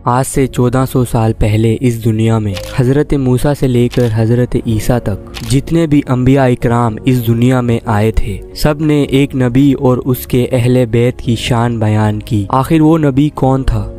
आज से 1400 साल पहले इस दुनिया में हज़रत मूसा से लेकर हज़रत ईसा तक जितने भी अंबिया इकराम इस दुनिया में आए थे, सब ने एक नबी और उसके अहले बैत की शान बयान की। आखिर वो नबी कौन था?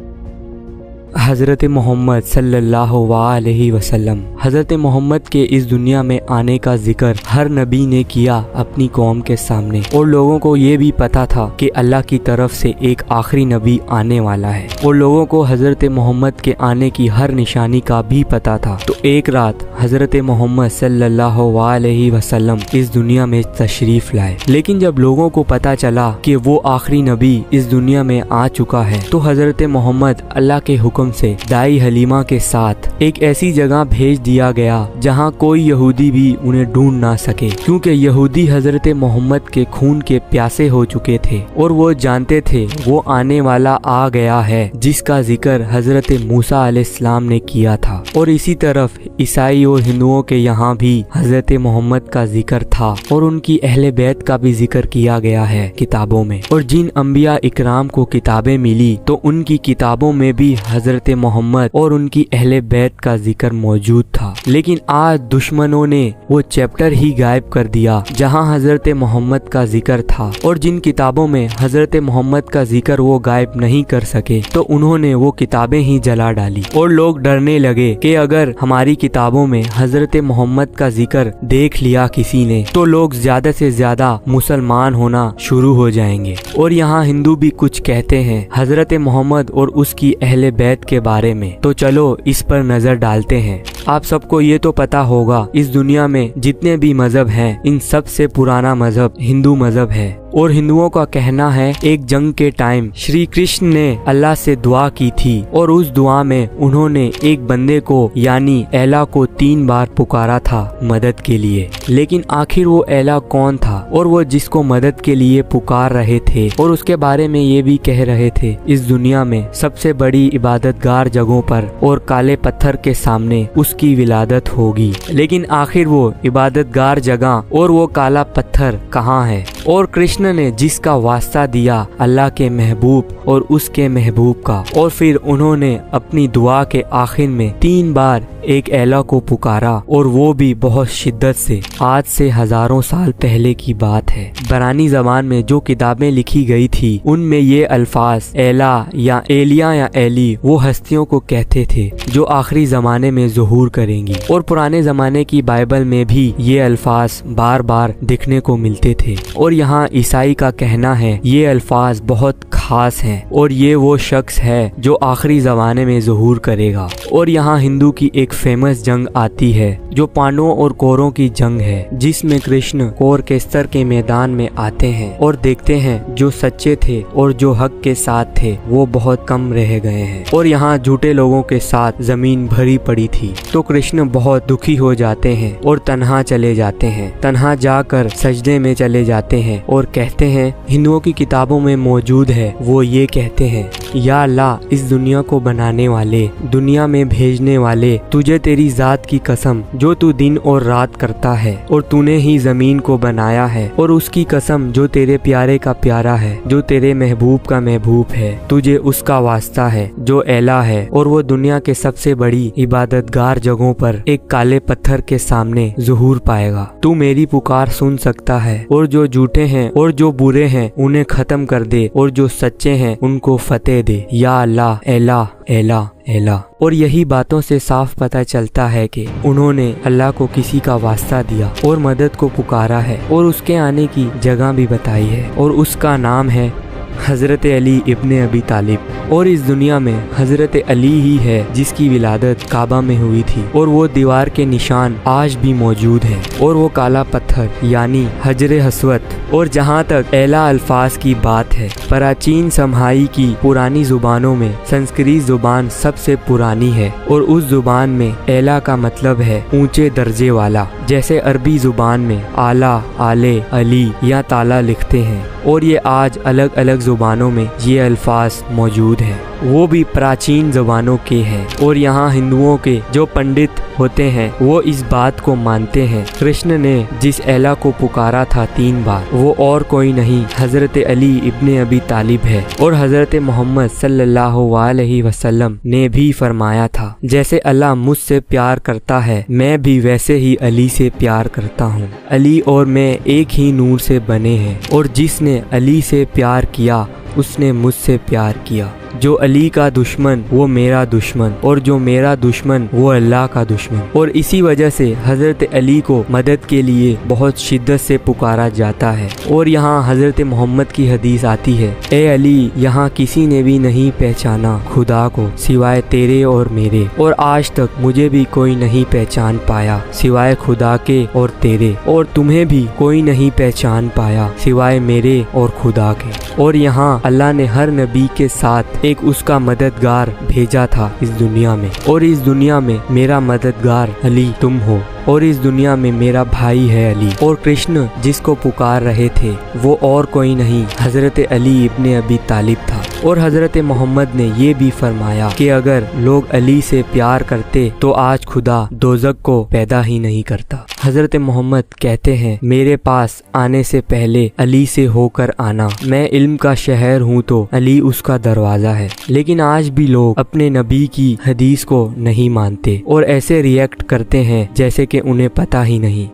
हज़रत मोहम्मद सल्लल्लाहु अलैहि वसल्लम। हज़रत मोहम्मद के इस दुनिया में आने का जिक्र हर नबी ने किया अपनी कौम के सामने, और लोगों को ये भी पता था कि अल्लाह की तरफ से एक आखिरी नबी आने वाला है, और लोगों को हज़रत मोहम्मद के आने की हर निशानी का भी पता था। तो एक रात हज़रत मोहम्मद सल्लल्लाहु अलैहि वसल्लम इस दुनिया में तशरीफ लाए। लेकिन जब लोगों को पता चला कि वो आखिरी नबी इस दुनिया में आ चुका है, तो हज़रत मोहम्मद अल्लाह के हुक्म से दाई हलीमा के साथ एक ऐसी जगह भेज दिया गया जहां कोई यहूदी भी उन्हें ढूंढ ना सके, क्योंकि यहूदी हजरत मोहम्मद के खून के प्यासे हो चुके थे और वो जानते थे वो आने वाला आ गया है, जिसका जिक्र हजरत मूसा अलैहिस्सलाम ने किया था। और इसी तरफ ईसाई और हिंदुओं के यहाँ भी हजरत मोहम्मद का जिक्र था और उनकी अहले बैत का भी जिक्र किया गया है किताबों में। और जिन अंबिया इकराम को किताबें मिली तो उनकी किताबों में भी हजरत मोहम्मद और उनकी अहले बैत का जिक्र मौजूद था। लेकिन आज दुश्मनों ने वो चैप्टर ही गायब कर दिया जहां हजरत मोहम्मद का जिक्र था, और जिन किताबों में हजरत मोहम्मद का जिक्र वो गायब नहीं कर सके तो उन्होंने वो किताबें ही जला डाली। और लोग डरने लगे कि अगर हमारी किताबों में हजरत मोहम्मद का जिक्र देख लिया किसी ने तो लोग ज्यादा से ज्यादा मुसलमान होना शुरू हो जाएंगे। और यहाँ हिंदू भी कुछ कहते हैं हजरत मोहम्मद और उसकी अहले बैत के बारे में। तो चलो इस पर नजर डालते हैं। आप सबको ये तो पता होगा इस दुनिया में जितने भी मजहब हैं, इन सब से पुराना मजहब हिंदू मजहब है। और हिंदुओं का कहना है एक जंग के टाइम श्री कृष्ण ने अल्लाह से दुआ की थी और उस दुआ में उन्होंने एक बंदे को यानी एला को 3 बार पुकारा था मदद के लिए। लेकिन आखिर वो एला कौन था और वो जिसको मदद के लिए पुकार रहे थे, और उसके बारे में ये भी कह रहे थे इस दुनिया में सबसे बड़ी इबादतगार जगहों पर और काले पत्थर के सामने उसकी विलादत होगी। लेकिन आखिर वो इबादतगार जगह और वो काला पत्थर कहाँ है? और कृष्ण ने जिसका वास्ता दिया अल्लाह के महबूब और उसके महबूब का, और फिर उन्होंने अपनी दुआ के आखिर में 3 बार एक एला को पुकारा, और वो भी बहुत शिद्दत से। आज से हजारों साल पहले की बात है। बरानी जबान में जो किताबें लिखी गई थी उनमें ये अल्फाज एला या एलिया या एली वो हस्तियों को कहते थे जो आखिरी जमाने में ज़ुहूर करेंगी। और पुराने जमाने की बाइबल में भी ये अल्फाज बार बार दिखने को मिलते थे। और यहाँ ईसाई का कहना है ये अल्फाज बहुत खास हैं और ये वो शख्स है जो आखिरी जमाने में ज़ुहूर करेगा। और यहाँ हिंदू की एक फेमस जंग आती है जो पांडवों और कौरों की जंग है, जिसमें कृष्ण कौर के स्तर के मैदान में आते हैं और देखते हैं जो सच्चे थे और जो हक के साथ थे वो बहुत कम रह गए हैं, और यहाँ झूठे लोगों के साथ जमीन भरी पड़ी थी। तो कृष्ण बहुत दुखी हो जाते हैं और तन्हा चले जाते हैं। तन्हा जाकर सजदे में चले जाते हैं और कहते हैं, हिंदुओं की किताबों में मौजूद है, वो ये कहते हैं, या अल्लाह इस दुनिया को बनाने वाले, दुनिया में भेजने वाले, तुझे तेरी जात की कसम जो तू दिन और रात करता है और तूने ही जमीन को बनाया है, और उसकी कसम जो तेरे प्यारे का प्यारा है, जो तेरे महबूब का महबूब है, तुझे उसका वास्ता है जो एला है, और वो दुनिया के सबसे बड़ी इबादतगार जगहों पर एक काले पत्थर के सामने ज़ुहूर पाएगा। तू मेरी पुकार सुन सकता है, और जो झूठे हैं और जो बुरे हैं उन्हें खत्म कर दे, और जो सच्चे हैं उनको फतेह दे। या अल्लाह एला एला एला। और यही बातों से साफ पता चलता है कि उन्होंने अल्लाह को किसी का वास्ता दिया और मदद को पुकारा है, और उसके आने की जगह भी बताई है, और उसका नाम है हज़रत अली इब्ने अबी तालिब। और इस दुनिया में हज़रत अली ही है जिसकी विलादत काबा में हुई थी, और वो दीवार के निशान आज भी मौजूद हैं, और वो काला पत्थर यानी हजरे हसवत। और जहाँ तक एला अल्फाज की बात है, प्राचीन समहाई की पुरानी जुबानों में संस्कृत जुबान सबसे पुरानी है, और उस जुबान में एला का मतलब है ऊंचे दर्जे वाला, जैसे अरबी जुबान में आला, आले, अली या ताला लिखते हैं। और ये आज अलग अलग जुबानों में ये अल्फाज मौजूद हैं। वो भी प्राचीन जबानों के हैं। और यहाँ हिंदुओं के जो पंडित होते हैं वो इस बात को मानते हैं कृष्ण ने जिस एला को पुकारा था 3 बार वो और कोई नहीं हजरत अली इब्ने अबी तालिब है। और हजरत मोहम्मद सल्लल्लाहु अलैहि वसल्लम ने भी फरमाया था जैसे अल्लाह मुझसे प्यार करता है मैं भी वैसे ही अली से प्यार करता हूँ। अली और मैं एक ही नूर से बने हैं और जिसने अली से प्यार किया उसने मुझसे प्यार किया। जो अली का दुश्मन वो मेरा दुश्मन और जो मेरा दुश्मन वो अल्लाह का दुश्मन। और इसी वजह से हजरत अली को मदद के लिए बहुत शिद्दत से पुकारा जाता है। और यहाँ हजरत मोहम्मद की हदीस आती है, ए अली यहाँ किसी ने भी नहीं पहचाना खुदा को सिवाय तेरे और मेरे, और आज तक मुझे भी कोई नहीं पहचान पाया सिवाय खुदा के और तेरे, और तुम्हें भी कोई नहीं पहचान पाया सिवाय मेरे और खुदा के। और यहाँ अल्लाह ने हर नबी के साथ एक उसका मददगार भेजा था इस दुनिया में, और इस दुनिया में मेरा मददगार अली तुम हो, और इस दुनिया में मेरा भाई है अली। और कृष्ण जिसको पुकार रहे थे वो और कोई नहीं हजरत अली इब्ने अबी तालिब था। और हजरत मोहम्मद ने ये भी फरमाया कि अगर लोग अली से प्यार करते तो आज खुदा दोज़ख को पैदा ही नहीं करता। हजरत मोहम्मद कहते हैं मेरे पास आने से पहले अली से होकर आना, मैं इल्म का शहर हूँ तो अली उसका दरवाजा है। लेकिन आज भी लोग अपने नबी की हदीस को नहीं मानते और ऐसे रिएक्ट करते हैं जैसे कि उन्हें पता ही नहीं।